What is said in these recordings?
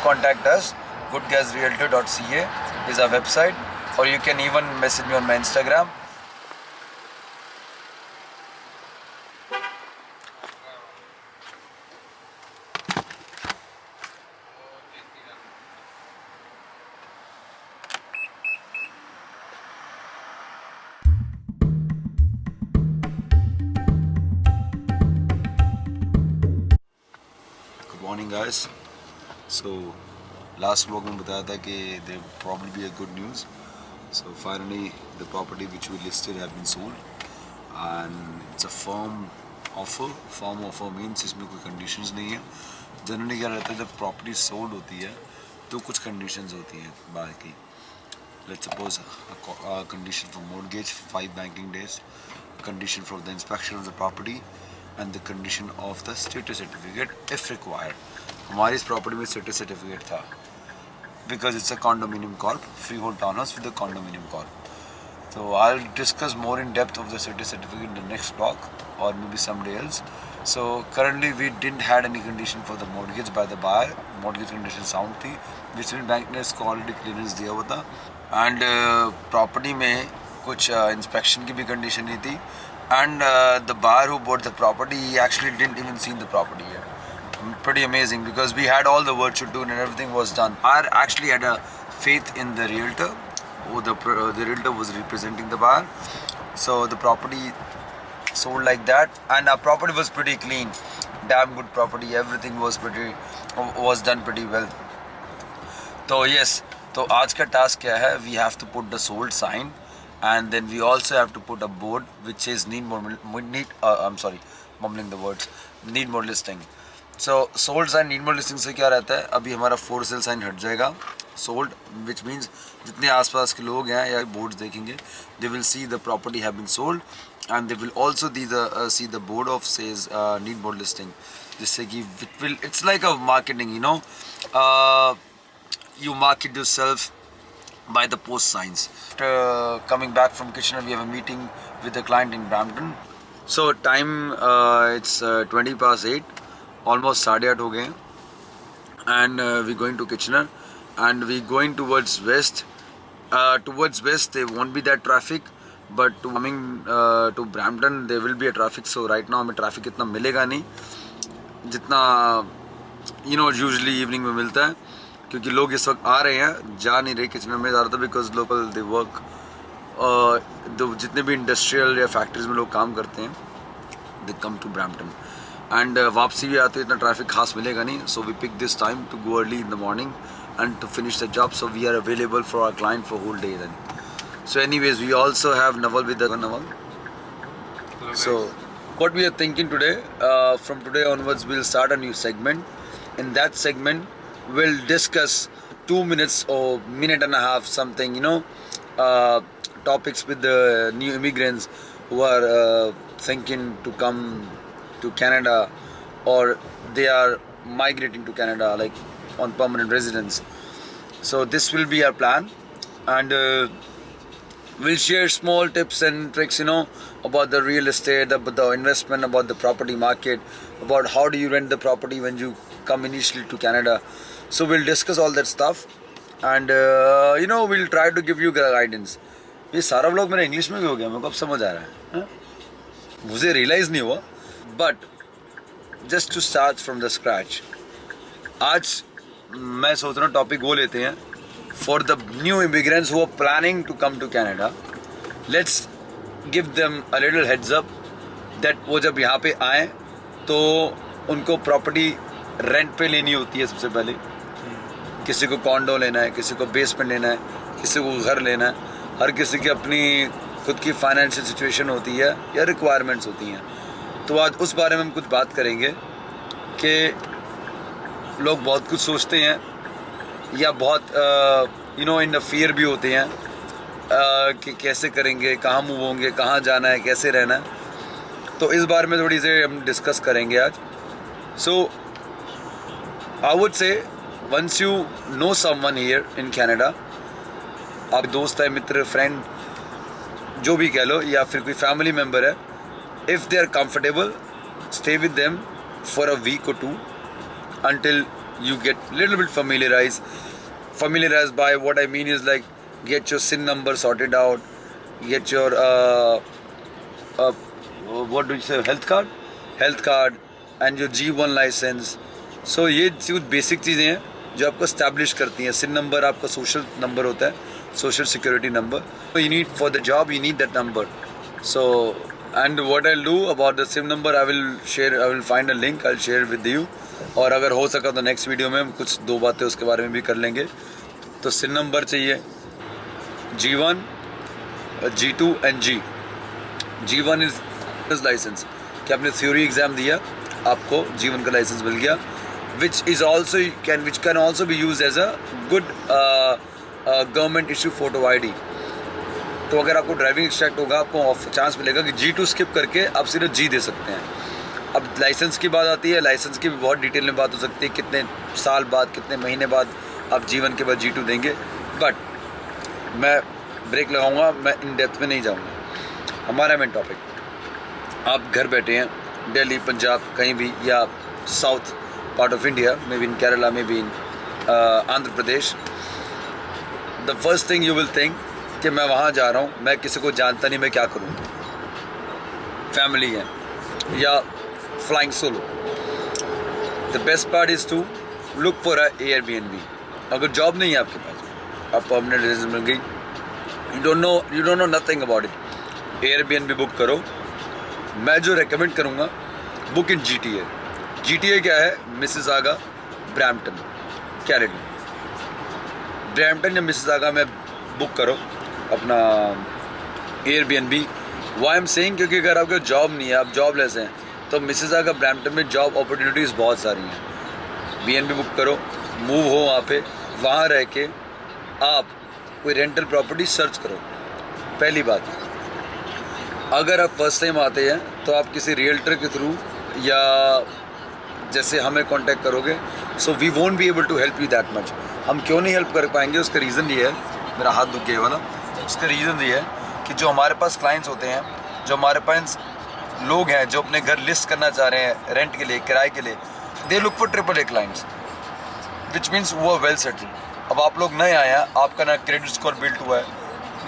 Contact us. goodgasrealtor.ca is our website, or you can even message me on my Instagram. Good morning, guys. So last vlog में बताया था कि there will probably be a good news. So finally the property which we listed have been sold, and it's a firm offer. Firm offer means इसमें कोई conditions नहीं है. Generally क्या रहता है, जब property sold होती है तो कुछ conditions होती हैं बाहर की. Let's suppose a condition for mortgage, 5 banking days, condition for the inspection of the property, and the condition of the status certificate if required. हमारी इस प्रॉपर्टी में status certificate था because it's a condominium corp, freehold townhouse with a condominium corp. So I'll discuss more in depth of the status certificate in the next blog or maybe someday else. So currently we didn't had any condition for the mortgage by the buyer. Mortgage condition sound थी, which means bank ने इसको already clearance दिया हुआ था, and property में कुछ inspection की भी condition नहीं थी, and the buyer who bought the property, he actually didn't even seen the property yet. Pretty amazing, because we had all the work to do and everything was done. I actually had a faith in the realtor. The realtor was representing the buyer, so the property sold like that, and our property was pretty clean, damn good property. Everything was done pretty well. So yes, तो आज का task क्या है? We have to put the sold sign, and then we also have to put a board which says need more listing. So sold sign, need more listing से क्या रहता है? अभी हमारा for sale sign हट जाएगा. Sold, which means जितने आसपास के लोग हैं या boards देखेंगे, they will see the property have been sold, and they will also see the board of says need more listing. जिससे कि it's like a marketing, you know. You market yourself by the post signs. After coming back from Kitchener, we have a meeting with a client in Brampton. So time it's 20 past 8, almost 8:30 हो गए हैं, and we're going to Kitchener, and we're going towards west. Towards west there won't be that traffic, but coming to Brampton there will be a traffic. So right now हमें traffic इतना मिलेगा नहीं जितना usually evening में मिलता है, क्योंकि लोग इस वक्त आ रहे हैं, जा नहीं रहे किचनर में ज़्यादातर, बिकॉज लोकल दे वर्क, जितने भी इंडस्ट्रियल या फैक्ट्रीज में लोग काम करते हैं, they come to Brampton, and वापसी भी आते इतना ट्रैफिक खास मिलेगा नहीं. So we pick this time to go early in the morning and to finish the job. So we are available for our client for whole day then. So anyways, we also have Naval with the Naval. So what we are thinking today, from today onwards we'll start a new segment. In that segment we'll discuss 2 minutes or minute and a half something, topics with the new immigrants who are thinking to come to Canada, or they are migrating to Canada like on permanent residence. So this will be our plan, and we'll share small tips and tricks, about the real estate, about the investment, about the property market, about how do you rent the property when you come initially to Canada. So we'll discuss all that stuff, and we'll try to give you guidance. ये सारा vlog मेरा English में भी हो गया, मेरे को अब समझ आ रहा है, मुझे रियलाइज़ नहीं हुआ. But just to start from the scratch, आज मैं सोच रहा हूँ टॉपिक वो लेते हैं for the new immigrants who are planning to come to Canada. Let's give them a little heads up that वो जब यहाँ पे आए तो उनको प्रॉपर्टी रेंट पे लेनी होती है. सबसे पहले किसी को कॉन्डो लेना है, किसी को बेसमेंट लेना है, किसी को घर लेना है. हर किसी की अपनी खुद की फाइनेंशियल सिचुएशन होती है या रिक्वायरमेंट्स होती हैं. तो आज उस बारे में हम कुछ बात करेंगे कि लोग बहुत कुछ सोचते हैं या बहुत इन द फियर भी होते हैं कि कैसे करेंगे, कहाँ मूव होंगे, कहाँ जाना है, कैसे रहना है. तो इस बारे में थोड़ी सी हम डिस्कस करेंगे आज. So I would say once you know someone here in Canada, आप दोस्त है, मित्र, फ्रेंड, जो भी कह लो, या फिर कोई फैमिली मेम्बर है, if they are comfortable, stay with them for a week और 2 until you get little bit familiarized by what I mean is like get your SIN number sorted out, get your what do you say, health card and your G1 license. So ये कुछ basic चीज़ें हैं जो आपको establish करती हैं. SIN number आपका social number होता है, social security number. You need for the job, you need that number. So and what I'll do about the SIM number, I will find a link, I'll share with you. और अगर हो सका तो next video में हम कुछ 2 बातें उसके बारे में भी कर लेंगे. तो SIN नंबर चाहिए, G1, G2 and G. G1 is licence कि आपने थ्योरी एग्ज़ाम दिया, आपको G1 का लाइसेंस मिल गया, which can also be used as a good government issue photo ID. तो अगर आपको ड्राइविंग एक्सट्रैक्ट होगा, आपको चांस मिलेगा कि G2 स्किप करके आप सिर्फ G दे सकते हैं. अब लाइसेंस की बात आती है, लाइसेंस की भी बहुत डिटेल में बात हो सकती है, कितने साल बाद, कितने महीने बाद आप G1 के बाद G2 देंगे. बट मैं ब्रेक लगाऊंगा, मैं इन डेप्थ में नहीं जाऊंगा. हमारा मेन टॉपिक, आप घर बैठे हैं दिल्ली, पंजाब, कहीं भी, या south part of India, may be in Kerala, may be in Andhra Pradesh. The first thing you will think कि मैं वहाँ जा रहा हूँ, मैं किसी को जानता नहीं, मैं क्या करूँ. फैमिली है या flying solo. The best part is to look for a Airbnb. अगर जॉब नहीं है आपके पास, आप परमानेंट रेजिडेंस मिल गई, you don't know nothing about it, Airbnb book करो. मैं जो रेकमेंड करूँगा, बुक इन GTA. GTA क्या है? Mississauga, Brampton, Canada. ब्रैम्पटन या मिसिसागा में बुक करो अपना Airbnb. वाई एम सेइंग, क्योंकि अगर आपका जॉब नहीं है, आप जॉबलेस हैं, तो मिसिसागा, ब्रैम्पटन में जॉब अपॉर्चुनिटीज़ बहुत सारी हैं. BNB बुक करो, मूव हो वहाँ पे, वहाँ रह के आप कोई रेंटल प्रॉपर्टी सर्च करो. पहली बात, अगर आप फर्स्ट टाइम आते हैं तो आप किसी रियल्टर के थ्रू या जैसे हमें कांटेक्ट करोगे, so we won't be able to help you that much. हम क्यों नहीं हेल्प कर पाएंगे, उसका रीज़न ये है, मेरा हाथ दुख गया वाला, उसका रीज़न ये है कि जो हमारे पास क्लाइंट्स होते हैं, जो हमारे पास लोग हैं जो अपने घर लिस्ट करना चाह रहे हैं रेंट के लिए, किराए के लिए, they look for AAA clients, which means वो वेल सेटल्ड. अब आप लोग नए आए हैं, आपका ना क्रेडिट स्कोर बिल्ट हुआ है,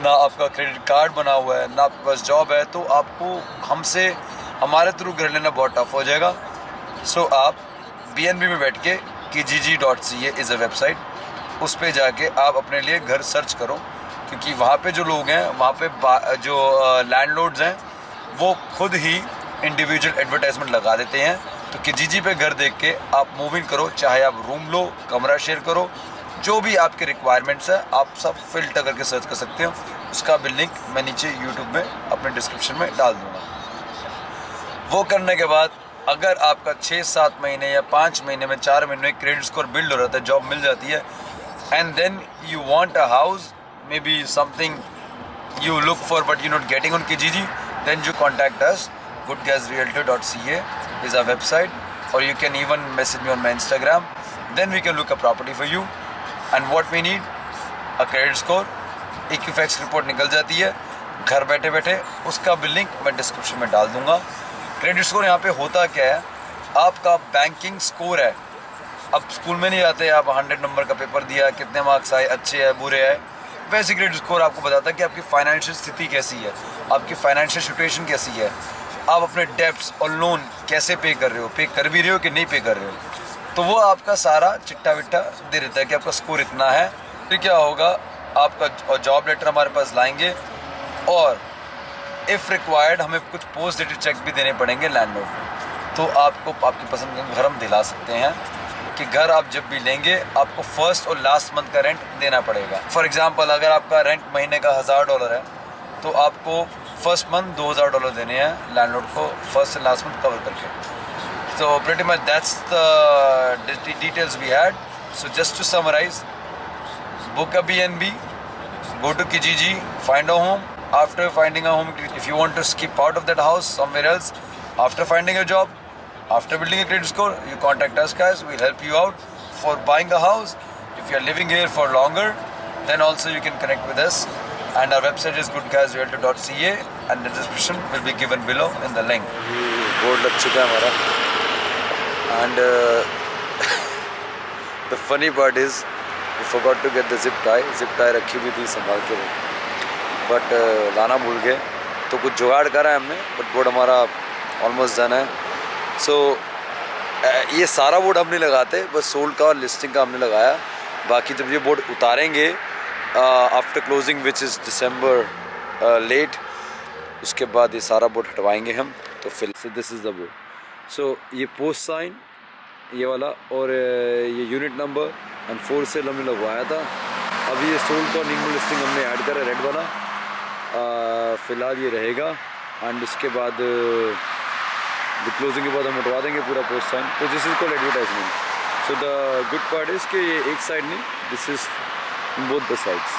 ना आपका क्रेडिट कार्ड बना हुआ है, ना आपके पास जॉब है, तो आपको हमारे थ्रू घर लेना बहुत टफ हो जाएगा. सो आप BNB में बैठ के kijiji.ca इज़ अ वेबसाइट, उस पर जाके आप अपने लिए घर सर्च करो, क्योंकि वहाँ पे जो लोग हैं, वहाँ पे जो लैंडलॉर्ड्स हैं, वो खुद ही इंडिविजुअल एडवर्टाइजमेंट लगा देते हैं. तो kijiji पे घर देख के आप मूव इन करो, चाहे आप रूम लो, कमरा शेयर करो, जो भी आपके रिक्वायरमेंट्स है आप सब फिल्टर करके सर्च कर सकते हो. उसका भी लिंक मैं नीचे YouTube में अपने डिस्क्रिप्शन में डाल दूँगा. वो करने के बाद अगर आपका 6-7 महीने या 5 महीने में 4 महीने में क्रेडिट स्कोर बिल्ड हो रहा है, जॉब मिल जाती है, and then you want a house, maybe something you look for but you're not getting on Kijiji, then you contact us. goodguysrealtor.ca is our website, or you can even message me on my Instagram. Then we can look a property for you. And what we need, a credit score, Equifax report निकल जाती है घर बैठे बैठे, उसका भी link मैं description में डाल दूंगा. क्रेडिट स्कोर यहाँ पे होता क्या है, आपका बैंकिंग स्कोर है. अब स्कूल में नहीं जाते, आप 100 नंबर का पेपर दिया, कितने मार्क्स आए, अच्छे हैं बुरे हैं, वैसे क्रेडिट स्कोर आपको बताता है कि आपकी फाइनेंशियल स्थिति कैसी है, आपकी फाइनेंशियल सिचुएशन कैसी है, आप अपने डेब्ट्स और लोन कैसे पे कर रहे हो, पे कर भी रहे हो कि नहीं पे कर रहे हो. तो वो आपका सारा चिट्टा विट्टा दे देता है कि आपका स्कोर इतना है. फिर क्या होगा, आपका जॉब लेटर हमारे पास लाएंगे, और इफ़ रिक्वायर्ड हमें कुछ पोस्ट डेटेड चेक भी देने पड़ेंगे लैंडलॉर्ड को. तो आपको आपकी पसंद का घर हम दिला सकते हैं कि घर आप जब भी लेंगे आपको फर्स्ट और लास्ट मंथ का रेंट देना पड़ेगा. फॉर एग्जांपल, अगर आपका रेंट महीने का $1000 है, तो आपको फर्स्ट मंथ $2000 देने हैं लैंडलॉर्ड को, first and last month cover करके. So pretty much that's the details we had. So just to summarize, book a BNB, go to Kijiji, find a home. After finding a home, if you want to skip out of that house somewhere else, after finding a job, after building a credit score, you contact us guys. We'll help you out for buying a house. If you're living here for longer, then also you can connect with us. And our website is goodguysrealtor.ca, and the description will be given below in the link. Board लग चुका है हमारा. And the funny part is forgot to get the zip tie रखी हुई थी संभाल के but लाना भूल गए, तो कुछ जुगाड़ करा है हमने, बट बोर्ड हमारा ऑलमोस्ट डन है। सो ये सारा बोर्ड हम नहीं लगाते, बस सोल्ड का और लिस्टिंग का हमने लगाया। बाकी जब ये बोर्ड उतारेंगे after closing which is December late, उसके बाद ये सारा बोर्ड हटवाएंगे हम। तो फिर so this is the board. So ये पोस्ट साइन ये वाला और ये यूनिट नंबर एंड 4 सेल हमने लगवाया था। अभी ये सोल्ड का निंगल लिस्टिंग हमने ऐड करा रेड वाला, फ़िलहाल ये रहेगा। एंड उसके बाद क्लोजिंग के बाद हम हटवा देंगे पूरा पोस्ट साइन। तो this is called advertisement. So the good part is कि ये एक साइड नहीं, this is both the sides.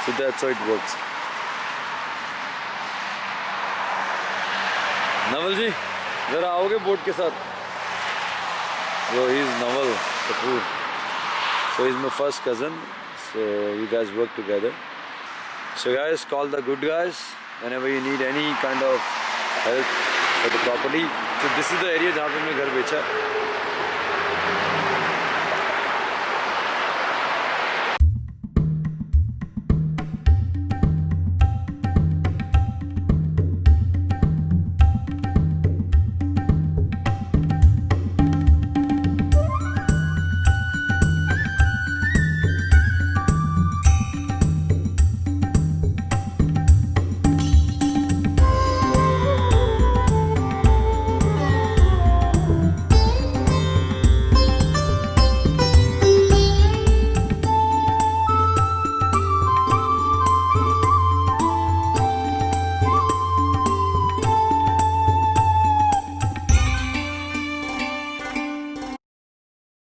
So that's how it works. Naval ji ज़रा आओगे बोर्ड के साथ? So he is Naval Kapoor. So he's my first cousin. So you guys work together. So guys, call the good guys whenever you need any kind of help for the property. So this is the area जहाँ पे हमने घर बेचा।